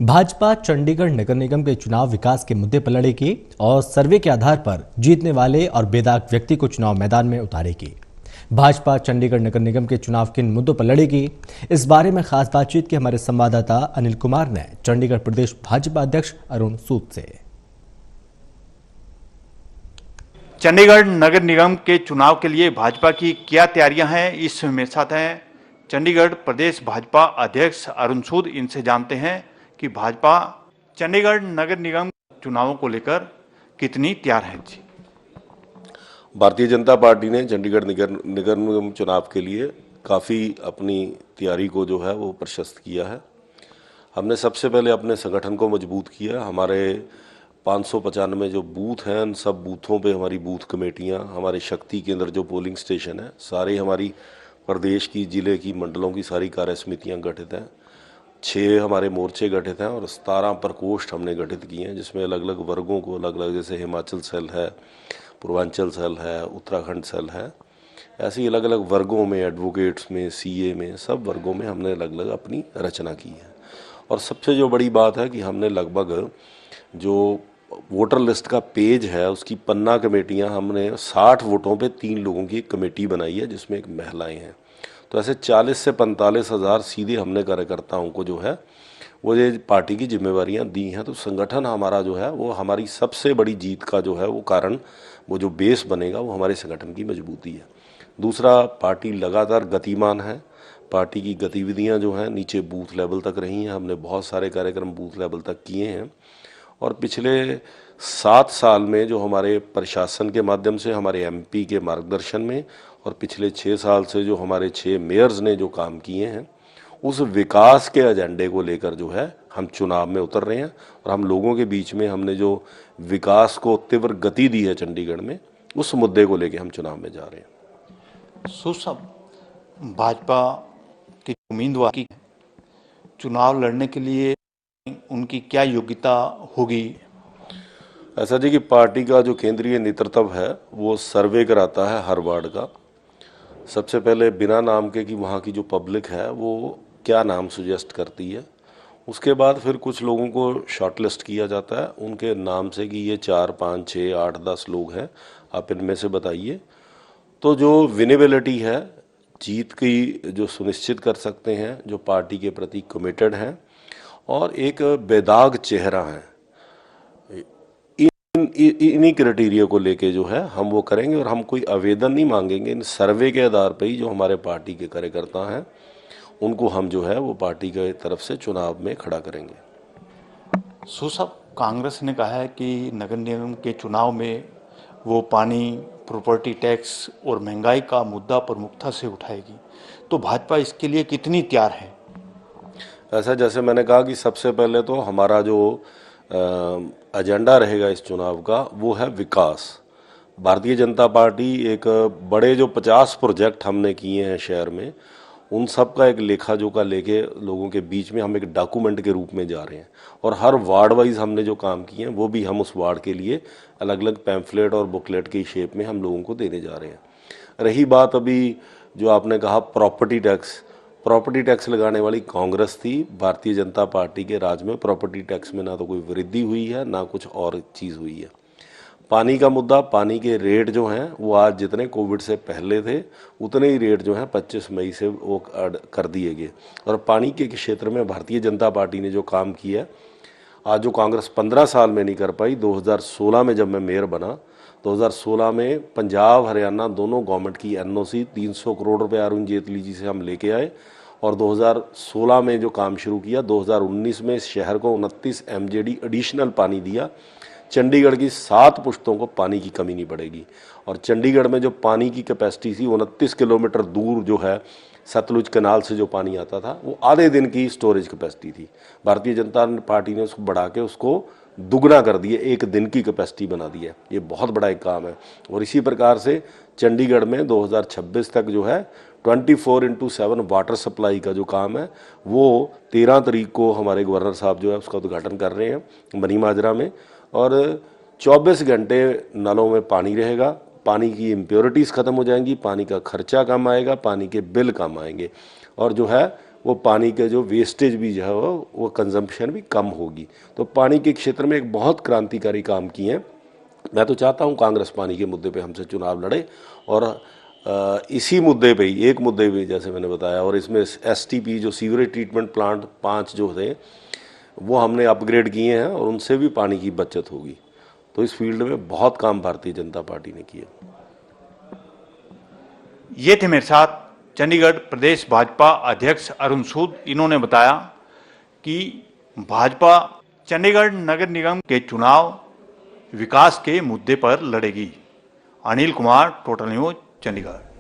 भाजपा चंडीगढ़ नगर निगम के चुनाव विकास के मुद्दे पर लड़ेगी और सर्वे के आधार पर जीतने वाले और बेदाग व्यक्ति को चुनाव मैदान में उतारेगी। भाजपा चंडीगढ़ नगर निगम के चुनाव किन मुद्दों पर लड़ेगी, इस बारे में खास बातचीत की हमारे संवाददाता अनिल कुमार ने चंडीगढ़ प्रदेश भाजपा अध्यक्ष अरुण सूद से। चंडीगढ़ नगर निगम के चुनाव के लिए भाजपा की क्या तैयारियां हैं, इस मेरे साथ हैं चंडीगढ़ प्रदेश भाजपा अध्यक्ष अरुण सूद। इनसे जानते हैं कि भाजपा चंडीगढ़ नगर निगम चुनावों को लेकर कितनी तैयार है। जी, भारतीय जनता पार्टी ने चंडीगढ़ नगर निगम चुनाव के लिए काफ़ी अपनी तैयारी को जो है वो प्रशस्त किया है। हमने सबसे पहले अपने संगठन को मजबूत किया। हमारे 595 जो बूथ हैं, उन सब बूथों पे हमारी बूथ कमेटियां, हमारे शक्ति केंद्र जो पोलिंग स्टेशन है, सारे हमारी प्रदेश की, जिले की, मंडलों की सारी कार्य समितियाँ गठित हैं। 6 हमारे मोर्चे गठित हैं और 17 प्रकोष्ठ हमने गठित किए हैं, जिसमें अलग अलग वर्गों को अलग अलग, जैसे हिमाचल सेल है, पूर्वांचल सेल है, उत्तराखंड सेल है, ऐसी अलग अलग वर्गों में, एडवोकेट्स में, सीए में, सब वर्गों में हमने अलग अलग अपनी रचना की है। और सबसे जो बड़ी बात है कि हमने लगभग जो वोटर लिस्ट का पेज है, उसकी पन्ना कमेटियां हमने 60 वोटों पे 3 लोगों की एक कमेटी बनाई है, जिसमें एक महिलाएं हैं। तो ऐसे 40 से 45 हज़ार सीधे हमने कार्यकर्ताओं को जो है वो ये पार्टी की जिम्मेवारियां दी हैं। तो संगठन हमारा जो है वो हमारी सबसे बड़ी जीत का जो है वो कारण, वो जो बेस बनेगा वो हमारे संगठन की मजबूती है। दूसरा, पार्टी लगातार गतिमान है। पार्टी की गतिविधियां जो हैं नीचे बूथ लेवल तक रही हैं। हमने बहुत सारे कार्यक्रम बूथ लेवल तक किए हैं और पिछले 7 साल में जो हमारे प्रशासन के माध्यम से, हमारे एमपी के मार्गदर्शन में, और पिछले 6 साल से जो हमारे 6 मेयर्स ने जो काम किए हैं, उस विकास के एजेंडे को लेकर जो है हम चुनाव में उतर रहे हैं। और हम लोगों के बीच में हमने जो विकास को तीव्र गति दी है चंडीगढ़ में, उस मुद्दे को लेकर हम चुनाव में जा रहे हैं। सुसब भाजपा की उम्मीदवार की चुनाव लड़ने के लिए उनकी क्या योग्यता होगी? ऐसा जी कि पार्टी का जो केंद्रीय नेतृत्व है वो सर्वे कराता है हर वार्ड का। सबसे पहले बिना नाम के कि वहाँ की जो पब्लिक है वो क्या नाम सुजेस्ट करती है, उसके बाद फिर कुछ लोगों को शॉर्टलिस्ट किया जाता है उनके नाम से कि ये 4, 5, 6, 8, 10 लोग हैं, आप इनमें से बताइए। तो जो विनेबिलिटी है, जीत की जो सुनिश्चित कर सकते हैं, जो पार्टी के प्रति कमिटेड हैं और एक बेदाग चेहरा है, इन्हीं क्राइटेरिया को लेके जो है हम वो करेंगे। और हम कोई आवेदन नहीं मांगेंगे, इन सर्वे के आधार पर ही जो हमारे पार्टी के कार्यकर्ता हैं उनको हम जो है वो पार्टी के तरफ से चुनाव में खड़ा करेंगे। सुसब, कांग्रेस ने कहा है कि नगर निगम के चुनाव में वो पानी, प्रॉपर्टी टैक्स और महंगाई का मुद्दा प्रमुखता से उठाएगी, तो भाजपा इसके लिए कितनी तैयार है? ऐसा, जैसे मैंने कहा कि सबसे पहले तो हमारा जो एजेंडा रहेगा इस चुनाव का वो है विकास। भारतीय जनता पार्टी एक बड़े जो 50 प्रोजेक्ट हमने किए हैं शहर में, उन सब का एक लेखा जोखा लेके लोगों के बीच में हम एक डॉक्यूमेंट के रूप में जा रहे हैं। और हर वार्ड वाइज हमने जो काम किए हैं वो भी हम उस वार्ड के लिए अलग अलग पैम्फलेट और बुकलेट की शेप में हम लोगों को देने जा रहे हैं। रही बात अभी जो आपने कहा प्रॉपर्टी टैक्स लगाने वाली कांग्रेस थी। भारतीय जनता पार्टी के राज में प्रॉपर्टी टैक्स में ना तो कोई वृद्धि हुई है, ना कुछ और चीज़ हुई है। पानी का मुद्दा, पानी के रेट जो हैं वो आज जितने कोविड से पहले थे उतने ही रेट जो हैं 25 मई से वो कर दिए गए। और पानी के क्षेत्र में भारतीय जनता पार्टी ने जो काम किया, आज जो कांग्रेस 15 साल में नहीं कर पाई, 2016 में जब मैं मेयर बना, 2016 में पंजाब हरियाणा दोनों गवर्नमेंट की एनओसी 300 करोड़ रुपए अरुण जेटली जी से हम लेके आए और 2016 में जो काम शुरू किया, 2019 में इस शहर को 29 MJD एडिशनल पानी दिया। चंडीगढ़ की 7 पुश्तों को पानी की कमी नहीं पड़ेगी। और चंडीगढ़ में जो पानी की कैपेसिटी थी 29 किलोमीटर दूर जो है सतलुज कैनाल से जो पानी आता था, वो आधे दिन की स्टोरेज कैपेसिटी थी। भारतीय जनता पार्टी ने उसको बढ़ा के उसको दुगना कर दिए, 1 दिन की कैपेसिटी बना दी है। ये बहुत बड़ा एक काम है। और इसी प्रकार से चंडीगढ़ में 2026 तक जो है 24/7 वाटर सप्लाई का जो काम है वो 13 तारीख को हमारे गवर्नर साहब जो है उसका उद्घाटन कर रहे हैं मनी माजरा में। और 24 घंटे नलों में पानी रहेगा, पानी की इम्प्योरिटीज़ ख़त्म हो जाएंगी, पानी का खर्चा कम आएगा, पानी के बिल कम आएंगे। और जो है वो पानी के जो वेस्टेज भी जो है वो कंजम्पशन भी कम होगी। तो पानी के क्षेत्र में एक बहुत क्रांतिकारी काम किए हैं। मैं तो चाहता हूँ कांग्रेस पानी के मुद्दे पे हमसे चुनाव लड़े और इसी मुद्दे पे ही, एक मुद्दे पे जैसे मैंने बताया, और इसमें STP जो सीवरेज ट्रीटमेंट प्लांट 5 जो थे वो हमने अपग्रेड किए हैं और उनसे भी पानी की बचत होगी। तो इस फील्ड में बहुत काम भारतीय जनता पार्टी ने किया। ये थे मेरे साथ चंडीगढ़ प्रदेश भाजपा अध्यक्ष अरुण सूद। इन्होंने बताया कि भाजपा चंडीगढ़ नगर निगम के चुनाव विकास के मुद्दे पर लड़ेगी। Anil Kumar, total news, Chandigarh.